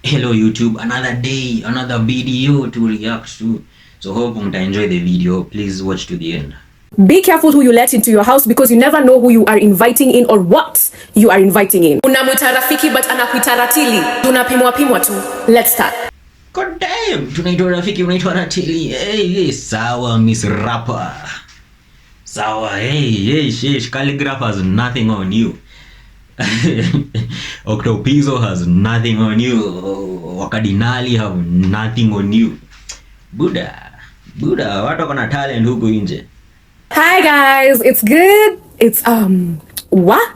Hello YouTube, another day, another video to react to. So hope you enjoy the video. Please watch to the end. Be careful who you let into your house because you never know who you are inviting in or what you are inviting in. Unamwita rafiki but anakuita ratili. Tunapimwa tu. Let's start. God damn, tunaitwa rafiki unaitwa ratili. Hey, sawa Miss Rapper. Sawa, hey, Calligraph has nothing on you. Octopizo has nothing on you. Wakadinali have nothing on you. Buddha, watu wana talent huko nje. Hi guys, it's good. It's what?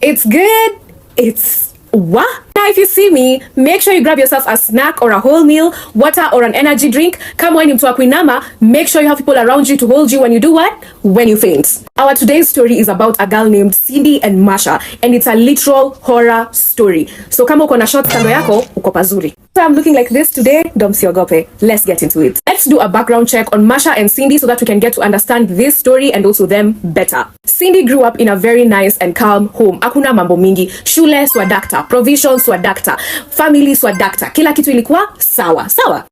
It's good. It's what? Now if you see me, make sure you grab yourself a snack or a whole meal, water or an energy drink. Kama wewe ni mtu wa kuinama, make sure you have people around you to hold you when you do what? When you faint. Our today's story is about a girl named Cindy and Masha, and it's a literal horror story. So kama uko na shorts kando yako, uko pazuri. So I'm looking like this today, don't siogope. Let's get into it. Let's do a background check on Masha and Cindy so that we can get to understand this story and also them better. Cindy grew up in a very nice and calm home. Hakuna mambo mingi. Shule swadakta, provisions swadakta, family swadakta. Kila kitu ilikuwa sawa.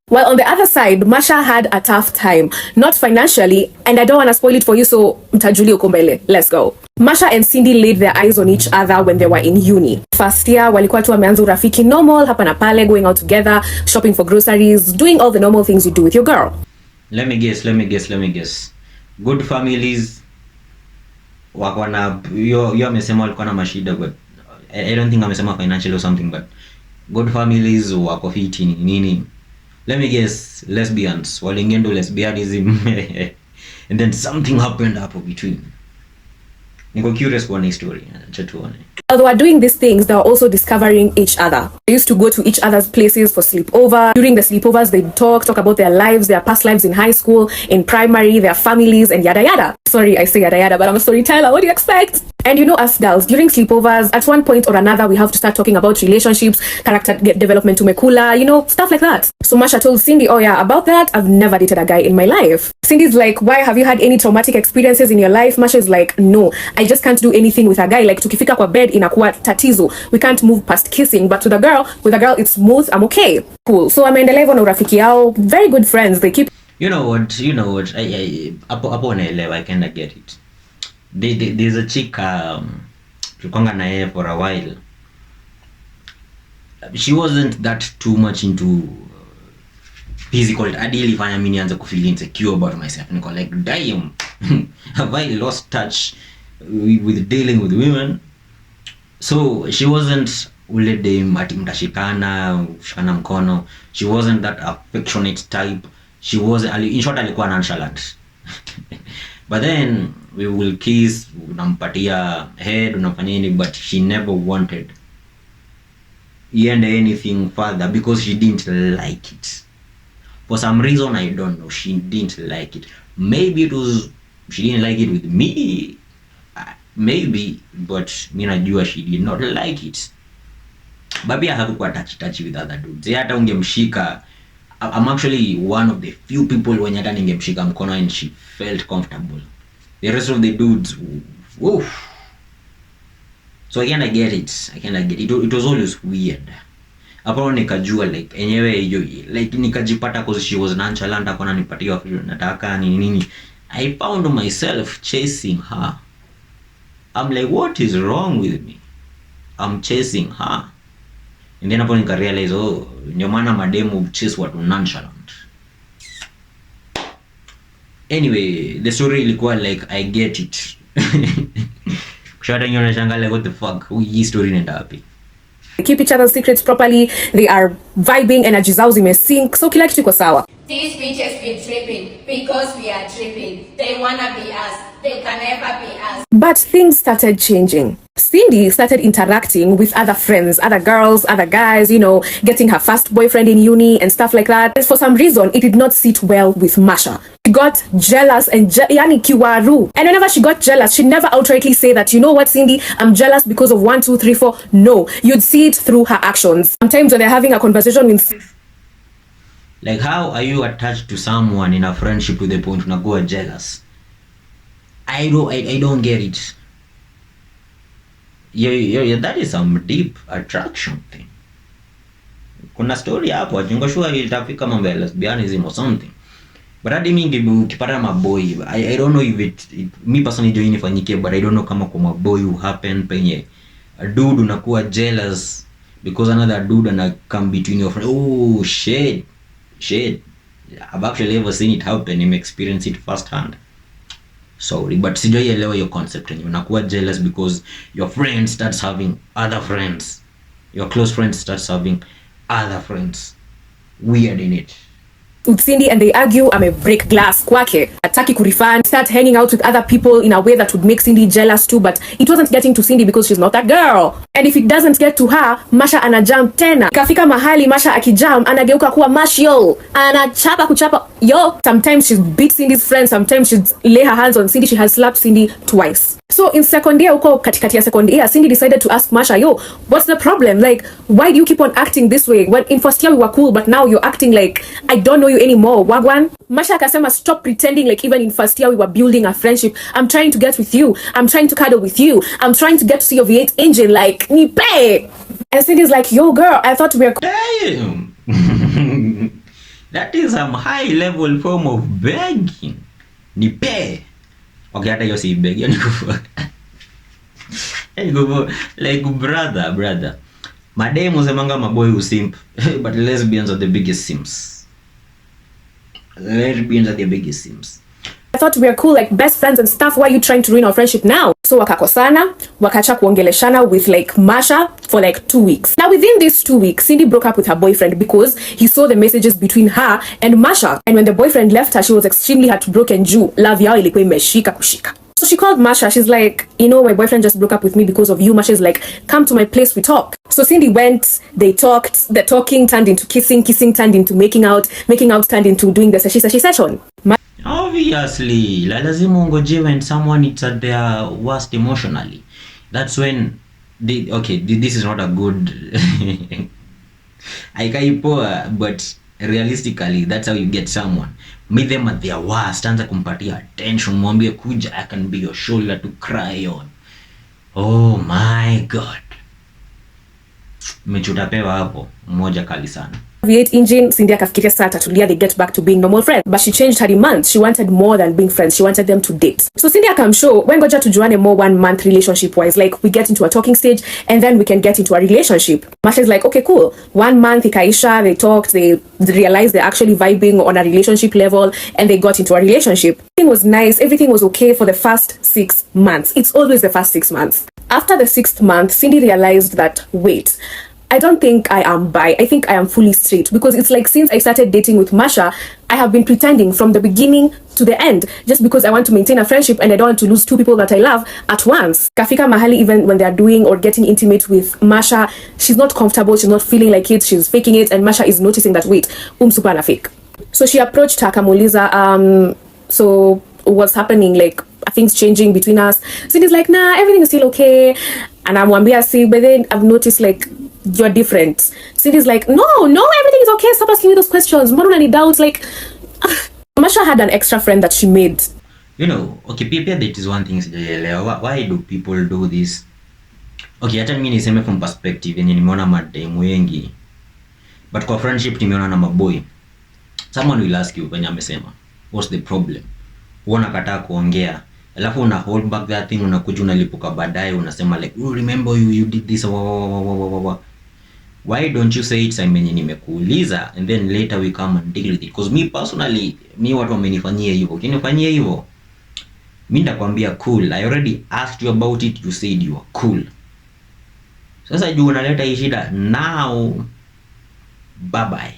While on the other side, Masha had a tough time. Not financially, and I don't want to spoil it for you, so mtajuli uko mbele. Let's go. Masha and Cindy laid their eyes on each other when they were in uni. First year, walikuwa tu wameanza urafiki normal, hapa na pale, going out together, shopping for groceries, doing all the normal things you do with your girl. Let me guess. Good families wako na yo amesema walikuwa na mashida, but I don't think amesema financial or something, but good families wako fiti nini. Let me guess, lesbians walingendo lesbianism and then something happened hapo between. Niko curious kuona story. Acha tuone. While they were doing these things, they were also discovering each other. They used to go to each other's places for sleepover. During the sleepovers, they'd talk about their lives, their past lives in high school, in primary, their families, and yada yada. Sorry, I say yada yada, but I'm a storyteller. What do you expect? And you know us girls, during sleepovers, at one point or another, we have to start talking about relationships, character development, tumekula, you know, stuff like that. So Masha told Cindy, oh yeah, about that, I've never dated a guy in my life. Cindy's like, why, have you had any traumatic experiences in your life? Masha's like, no, I just can't do anything with a guy. Like, tukifika kwa bed inakuwa tatizo. We can't move past kissing, but with a girl, it's smooth, I'm okay. Cool. So ameendelea hivyo na urafiki yao, very good friends. They keep... You know what, hapo naelewa, I kinda get it. There's a chick, tulikonga na yeye for a while. She wasn't that too much into physical. Ideally fanya mimi nianze kufeel insecure about myself. Niko like, damn, have I lost touch with dealing with women? So she wasn't ule dem ati mtashikana mkono. She wasn't that affectionate type. She was, in short, alikuwa nonchalant. But then we will kiss, unampatia head, unafanya nini, but she never wanted anything further because she didn't like it. For some reason, I don't know, she didn't like it. Maybe it was she didn't like it with me, maybe, but mi najua she did not like it. But pia hakukuwa touch with other dudes. Hata ungemshika, I'm actually one of the few people when hata ningemshika mkono and she felt comfortable. The rest of the dudes, woof. So I kinda get it. It was always weird. Hapo nikajua like enyewe hiyo, like nikajipata cause she was nonchalant, akona nipatia nataka nini. I found myself chasing her. I'm like, what is wrong with me? I'm chasing her. And then hapo nika realize, oh, ndio maana mademu chase watu nonchalant. Anyway, the story ilikuwa like, I get it. Kushata nyona shangale, what the fuck? Hii story nenda wapi? They keep each other's secrets properly. They are vibing, energy zao zimesync. So kila kitu iko sawa. These bitches be tripping because we are tripping. They wanna be us. They can never be us. But things started changing. Cindy started interacting with other friends, other girls, other guys, you know, getting her first boyfriend in uni and stuff like that. And for some reason, it did not sit well with Masha. She got jealous and yani kiwaru. And whenever she got jealous, she'd never outrightly say that, you know what, Cindy, I'm jealous because of 1, 2, 3, 4. No, you'd see it through her actions. Sometimes when they're having a conversation with... Like, how are you attached to someone in a friendship to the point unakuwa jealous? I don't get it. Yeah, that is some deep attraction thing. kuna story hapo ajingo sure itafika mambo ya lesbianism or something. But hadi mingi ukipata maboy, I don't know if it me personally join ifanyike, but I don't know kama kwa maboy who happen penye a dude unakuwa jealous because another dude ana come between your friend. Oh shit. I've actually ever seen it happen. I'm experienced it firsthand. Sorry, but sijaielewa your concept and unakuwa jealous because your friend starts having other friends. Your close friend starts having other friends. Weird in it. With Cindy and they argue, break glass kwake, ataki kurefund, start hanging out with other people in a way that would make Cindy jealous too, but it wasn't getting to Cindy because she's not that girl. And if it doesn't get to her, Masha anajam tena. Kafika mahali Masha akijam anageuka kuwa mash yo. Anachapa kuchapa yo. Sometimes she beat Cindy's friend, sometimes she lay her hands on Cindy. She has slapped Cindy twice. So in second year, uko katikati ya second year, Cindy decided to ask Masha, yo, what's the problem? Like, why do you keep on acting this way? When in first year we were cool, but now you're acting like I don't know you anymore. Wagwan. Masha akasema, stop pretending like even in first year we were building a friendship. I'm trying to get with you. I'm trying to cuddle with you. I'm trying to get to see your V8 engine. Like, nipe. And Cindy's like, yo girl, I thought we were... Damn. That is some high level form of begging. Nipe. Okay, hata hiyo si beg. Like brother. Mademu zemanga maboy usimp. But lesbians are the biggest simps. Lesbians are the biggest sims. I thought we were cool, like best friends and stuff. Why are you trying to ruin our friendship now? So wakakosana, wakacha kuongeleshana with like Masha for like 2 weeks. Now within these 2 weeks, Cindy broke up with her boyfriend because he saw the messages between her and Masha. And when the boyfriend left her, she was extremely heartbroken juu love yao ilikuwa imeshika kushika. So she called Masha. She's like, you know, my boyfriend just broke up with me because of you. Masha's like, come to my place, we talk. So Cindy went, they talked, the talking turned into kissing turned into making out turned into doing the seshi session. Obviously, lazima ungoje when someone is at their worst emotionally. That's when this is not a good aikaipoa, but realistically that's how you get someone. Meet them at their worst, anza kumpatia attention, mwambie kuja, I can be your shoulder to cry on. Oh my god. Mechutapewa hapo mmoja kali sana. V8 engine, Cindy akafikiria saa tatulia, they get back to being normal friends. But she changed her demands. She wanted more than being friends. She wanted them to date. So Cindy akamshow, when ngoja tujuane more 1 month relationship wise. Like we get into a talking stage and then we can get into a relationship. Masha's like, okay, cool. 1 month ikaisha, they talked, they realized they're actually vibing on a relationship level and they got into a relationship. Everything was nice. Everything was okay for the first 6 months. It's always the first 6 months. After the 6th month, Cindy realized that, wait, I don't think I am bi. I think I am fully straight, because it's like since I started dating with Masha, I have been pretending from the beginning to the end just because I want to maintain a friendship and I don't want to lose 2 people that I love at once. Kafika mahali, even when they're doing or getting intimate with Masha, she's not comfortable, she's not feeling like it, she's faking it, and Masha is noticing that, wait, super na fake. So she approached her, kamuliza, so what's happening, like are things changing between us? Cindy's like, nah, everything is still okay. And I'm wambia, see, but then I've noticed like you're different. Cindy's like, no, everything is okay, stop asking me those questions. Mbona any doubts? Like Masha had an extra friend that she made. You know, okay, people, that is one thing sijaelewa. Why do people do this? Okay, hata mimi niseme from perspective yenye nimeona mademu wengi. But kwa friendship nimeona na maboy. Someone will ask you when amesema, what's the problem? Unakataa kuongea. Alafu una hold back that thing, unakuja unalipuka baadaye unasema like, oh, remember you did this. Why don't you say it time yenye nimekuuliza and then later we come and deal with it? Because me personally, me watu wamenifanyia hivyo. Ukinifanyia hivyo, mimi ndakwambia cool. I already asked you about it, you said you are cool. Sasa juu unaleta hii shida now, bye bye.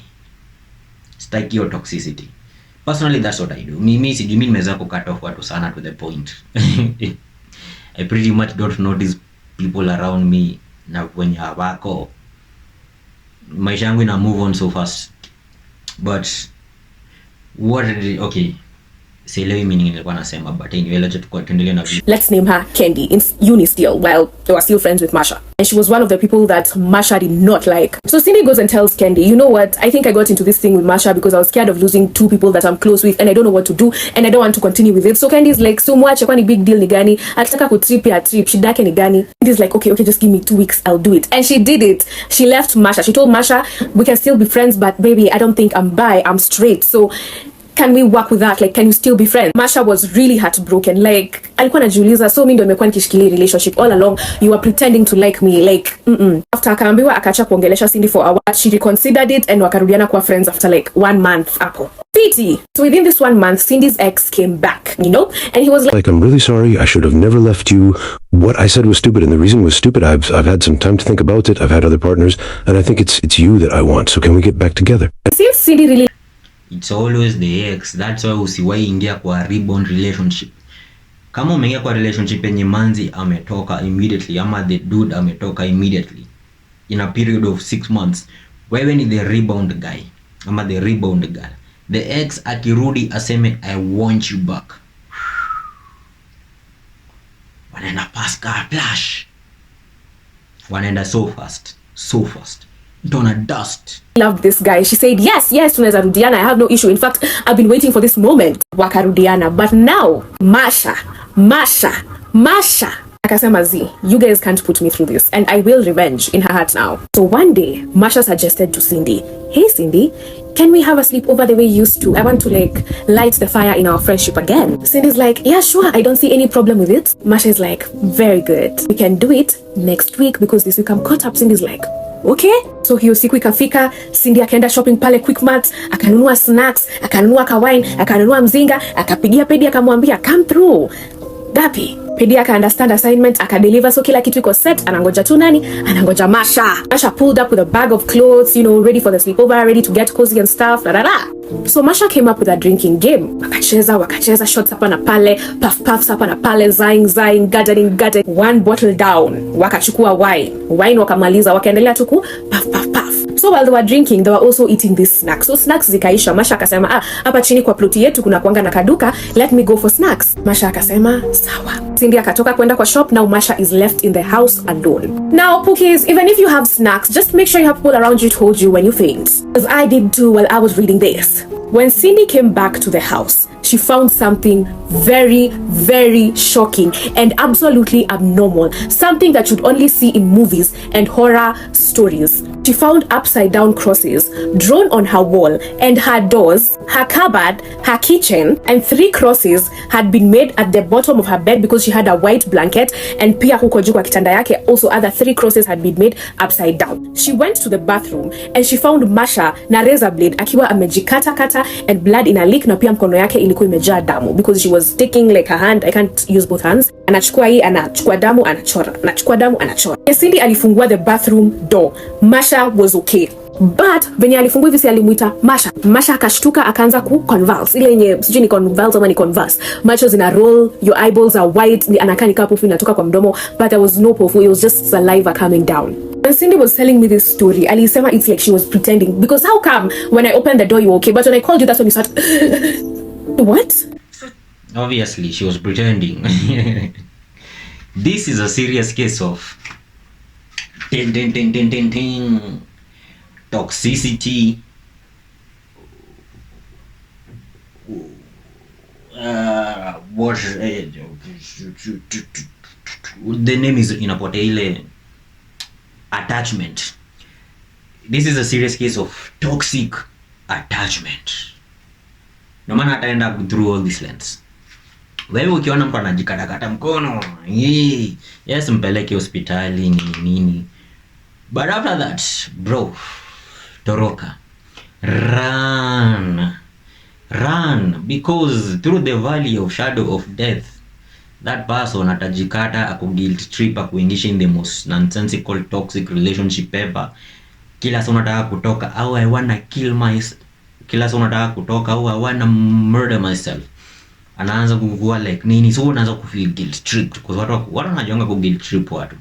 Staki your toxicity. Personally, that's what I do. Mimi nimeweza cut off watu sana to the point. I pretty much don't notice people around me na when you wako. Maisha yangu ina move on so fast. But okay, sielewi meaning nilikuwa nasema, but anyway, tuendelee na video. Let's name her Candy, in uni still, while they were still friends with Masha. And she was one of the people that Masha did not like. So Cindy goes and tells Candy, you know what, I think I got into this thing with Masha because I was scared of losing two people that I'm close with and I don't know what to do and I don't want to continue with it. So Candy's like, so mwache kwani big deal ni gani? Akitaka kutrip ya trip, shidake ni gani? Candy's like, okay, just give me 2 weeks, I'll do it. And she did it. She left Masha. She told Masha, we can still be friends, but baby, I don't think I'm bi, I'm straight. So can we work with that? Like, can you still be friends? Masha was really heartbroken. Like, alikuwa najiuliza, so mimi ndo nimekuwa nikishikilia relationship all along. You were pretending to like me. Like, After akaambiwa akacha kuongelesha Cindy for a while, she reconsidered it and wakarudiana kuwa friends after like 1 month hapo. Pity. So within this 1 month, Cindy's ex came back, you know? And he was like, I'm really sorry. I should have never left you. What I said was stupid, and the reason was stupid. I've had some time to think about it. I've had other partners, and I think it's you that I want. So can we get back together? Since Cindy really, it's always the ex. That's why usiwahi ingia kwa rebound relationship. Kama umeingia kwa relationship yenye manzi ametoka immediately ama the dude ametoka immediately in a period of 6 months, wewe ni the rebound guy ama the rebound girl. The ex akirudi aseme I want you back, wanaenda past car flash, wanaenda so fast. Donna dust. Loved this guy. She said, yes, tunaweza rudiana. I have no issue. In fact, I've been waiting for this moment. Wakarudiana. But now, Masha. Akasema Z, you guys can't put me through this. And I will revenge in her heart now. So one day, Masha suggested to Cindy, hey Cindy, can we have a sleepover the way you used to? I want to like light the fire in our friendship again. Cindy's like, yeah, sure. I don't see any problem with it. Masha is like, very good. We can do it next week because this week I'm caught up. Cindy's like, okay. So hiyo siku ikafika, Cindy akaenda shopping pale Quickmart, akanunua snacks, akanunua kawine, akanunua mzinga, akapigia Pedi akamwambia come through. Gapi? Pedi aka understand assignment, akadeliver, so kila kitu iko set, anangoja tu nani? Anangoja Masha. Masha pulled up with a bag of clothes, you know, ready for the sleepover, ready to get cozy and stuff, So Masha came up with a drinking game. Wakacheza shots hapa na pale, puffs hapa na pale, zying, gathering. 1 bottle down, wakachukua wine wakamaliza, wakaendelea tu ku puff. So while they were drinking, they were also eating these snacks. So snacks zikaisha, Masha akasema, hapa chini kwa ploti yetu kuna kuanga na kaduka, let me go for snacks. Masha akasema, sawa. Cindy akatoka kwenda kwa shop. Now Masha is left in the house alone. Now Pookies, even if you have snacks, just make sure you have people around you to hold you when you faint. As I did too while I was reading this. When Cindy came back to the house, she found something very, very shocking and absolutely abnormal. Something that you'd only see in movies and horror stories. She found upside down crosses drawn on her wall, and her doors, her cupboard, her kitchen, and 3 crosses had been made at the bottom of her bed because she had a white blanket, and pia huko juu kwa kitanda yake also other 3 crosses had been made upside down. She went to the bathroom and she found Masha na razor blade akiwa amejikata and blood in a leak, na pia mkono yake ilikuwa imejaa damu because she was taking like her hand, I can't use both hands, anachukua hii, anachukua damu, anachora, anachukua damu, anachora. Cindy alifungua the bathroom door. Masha was okay, but venye alifungua hivi alimuita Masha akashtuka, akaanza ku convulse, ile yenye sijui ni convulse ama ni converse, macho zina roll, your eyeballs are white, ni anakaa ni kapofu inatoka kwa mdomo, but there was no pofu, it was just saliva coming down. When Cindy was telling me this story, alisema it's like she was pretending, because how come when I opened the door you were okay, but when I called you that's when you started what? Obviously she was pretending. This is a serious case of toxicity. What the name is inapotea ile attachment. This is a serious case of toxic attachment. No maana ataenda through all these lens. Wewe ukiona mtu anajikatakata mkono, yes, mpeleke hospitali nini. But after that, bro, toroka. Run, because through the valley of shadow of death, that person atajikata, aku guilt trip, akuingisha in the most nonsensical toxic relationship ever. Kila saa unataka kutoka, au I wanna kill myself. Kila saa unataka kutoka, au I wanna murder myself. Anaanza kukua like nini, so unaanza kufeel guilt trip because watu wanajonga ku guilt trip watu,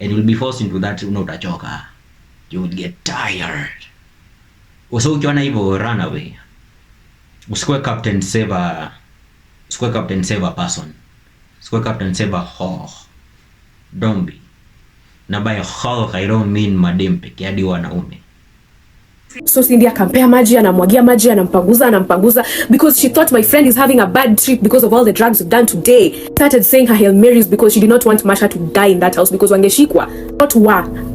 and you'll be forced into that. Utachoka, you will get tired. So ukiona hivyo, run away. Usikue Captain Saver Square Captain save a person. Square Captain save a whore. Don't be. Na by whore I don't mean madem peke hadi wanaume. So Cindy akampea maji, anamwagia maji, anampanguza because she thought my friend is having a bad trip because of all the drugs we've done today. Started saying her Hail Marys because she did not want Masha to die in that house because wangeshikwa. Not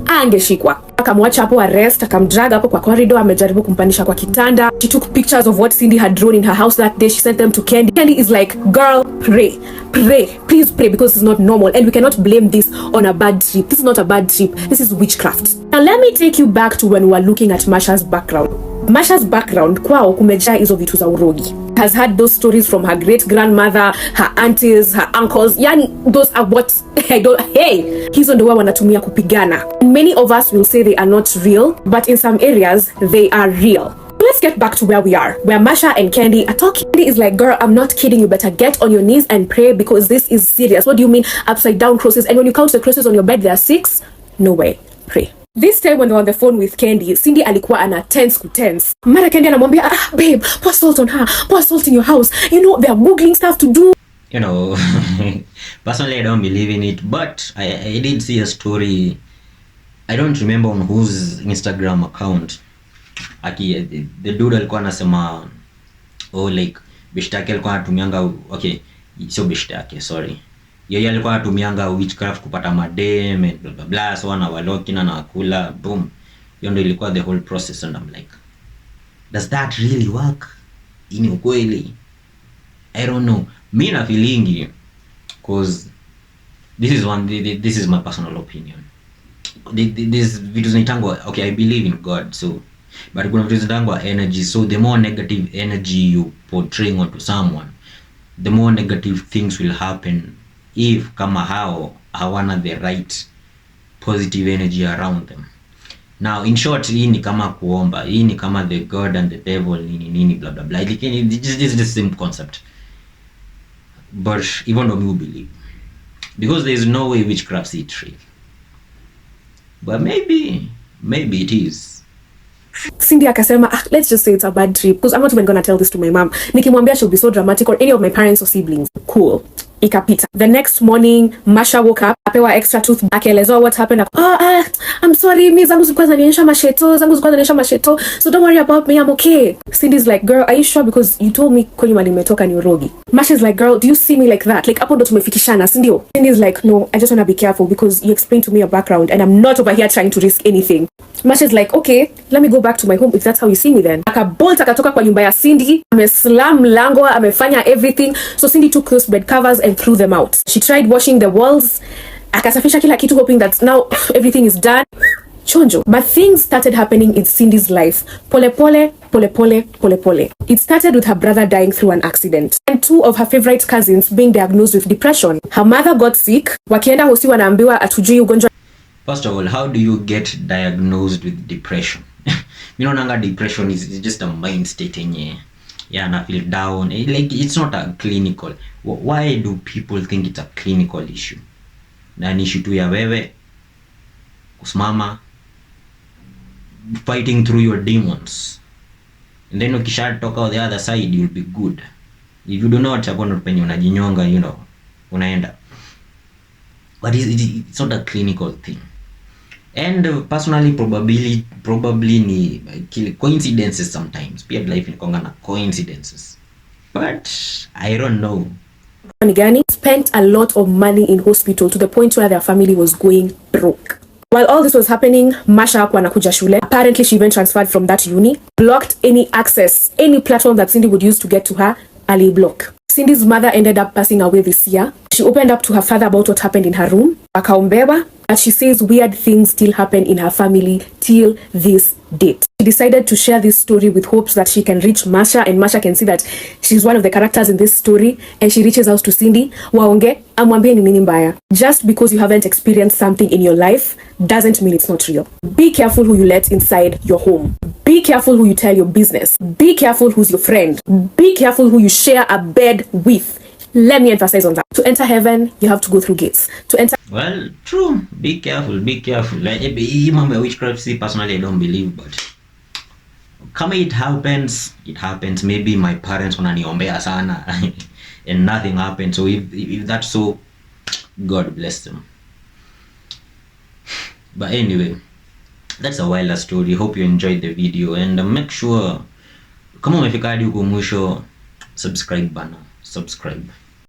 angeshikwa. Akamwacha hapo arrest, akamdrag hapo kwa corridor, amejaribu kumpandisha kwa kitanda. She took pictures of what Cindy had drawn in her house that day. She sent them to Candy. Candy is like, girl, pray, please pray, because it's not normal and we cannot blame this on a bad trip. This is not a bad trip. This is witchcraft. Now let me take you back to when we were looking at Masha's background. Masha's background kwao kumejaa hizo vitu za urogi. Has had those stories from her great grandmother, her aunties, her uncles. Yani those are what hizo ndio wanatumia kupigana. Many of us will say they are not real, but in some areas they are real. Let's get back to where we are, where Masha and Candy are talking. Candy is like, girl, I'm not kidding, you better get on your knees and pray because this is serious. What do you mean upside down crosses? And when you count the crosses on your bed, there are 6? No way, pray. This time when they were on the phone with Candy, Cindy alikuwa ana tense. Mara Candy anamwambia, babe, pour salt on her, pour salt in your house. You know, they are googling stuff to do. You know, personally I don't believe in it, but I did see a story. I don't remember on whose Instagram account. The dude alikuwa anasema, like bishtake alikuwa anatumianga, okay, sio bishtake, sorry. Yeye alikuwa anatumianga witchcraft kupata madem and blah blah blah, so wanawaloki na nakula, boom. Hiyo ndio ilikuwa the whole process, and I'm like, does that really work? Ini ukweli? I don't know. Me na feelingi, cause this is my personal opinion. This vitu zinaitangwa, okay, I believe in God, so but kuna vitu zinaitangwa energy, so the more negative energy you portraying onto someone, the more negative things will happen if kama hao hawana the right positive energy around them. Now in short, hii ni kama kuomba, hii ni kama the God and the devil nini blah blah blah. This is the same concept, but even though we believe, because there is no way witchcraft is real, but maybe it is. Cindy akasema, let's just say it's a bad trip because I'm not even gonna tell this to my mom. Nikimwambia she'll be so dramatic, or any of my parents or siblings. Cool. Ikapita. The next morning, Masha woke up, apewa extra tooth, akaelezewa what happened. I'm sorry, mi zangu zilikuwa zinanionyesha masheto, so don't worry about me, I'm okay. Cindy's like, girl, are you sure? Because you told me kwenye mali nimetoka ni urogi. Masha's like, girl, do you see me like that? Like, hapo ndo tumefikishana, si ndio? Cindy's like, no, I just want to be careful because you explained to me your background and I'm not over here trying to risk anything. Masha's like, okay, let me go back to my home if that's how you see me then. Akabolt akatoka kwa nyumba ya Cindy, ameslam mlango, amefanya everything. So Cindy took those bed covers and threw them out. She tried washing the walls, akasafisha kila kitu, hoping that now everything is done. Chonjo. But things started happening in Cindy's life. Pole pole. It started with her brother dying through an accident and 2 of her favorite cousins being diagnosed with depression. Her mother got sick. Wakienda hosi wanaambiwa atujui ugonjwa. First of all, how do you get diagnosed with depression? You know, depression is just a mind state yenye. Yeah, na feel down. Like, it's not a clinical. Why do people think it's a clinical issue? Na ni issue tu ya wewe kusimama fighting through your demons, and then ukishatoka on the other side you'll be good. If you do not, hapo penye unajinyonga, you know, unaenda. But it's not a clinical thing. And personally, probably ni coincidences sometimes. Pia life inakonga na coincidences. But I don't know. Gani spent a lot of money in hospital to the point where their family was going broke. While all this was happening, Masha hakuwa anakuja shule. Apparently she even transferred from that uni, blocked any access, any platform that Cindy would use to get to her, ali block. Cindy's mother ended up passing away this year. She opened up to her father about what happened in her room. Akaombewa, but she says weird things still happen in her family till this date. She decided to share this story with hopes that she can reach Masha, and Masha can see that she's one of the characters in this story, and she reaches out to Cindy. Waonge, amwambie ni nini mbaya. Just because you haven't experienced something in your life doesn't mean it's not real. Be careful who you let inside your home. Be careful who you tell your business. Be careful who's your friend. Be careful who you share a bed with. Let me emphasize on that. To enter heaven, you have to go through gates. To enter... Well, true. Be careful. Like, witchcraft, personally, I don't believe, but come it happens. Maybe my parents wananiombea sana. and nothing happened. So if that's so, God bless them. But anyway, that's a wilder story. Hope you enjoyed the video, and make sure kama umefika hadi huko mwisho, subscribe bana, subscribe.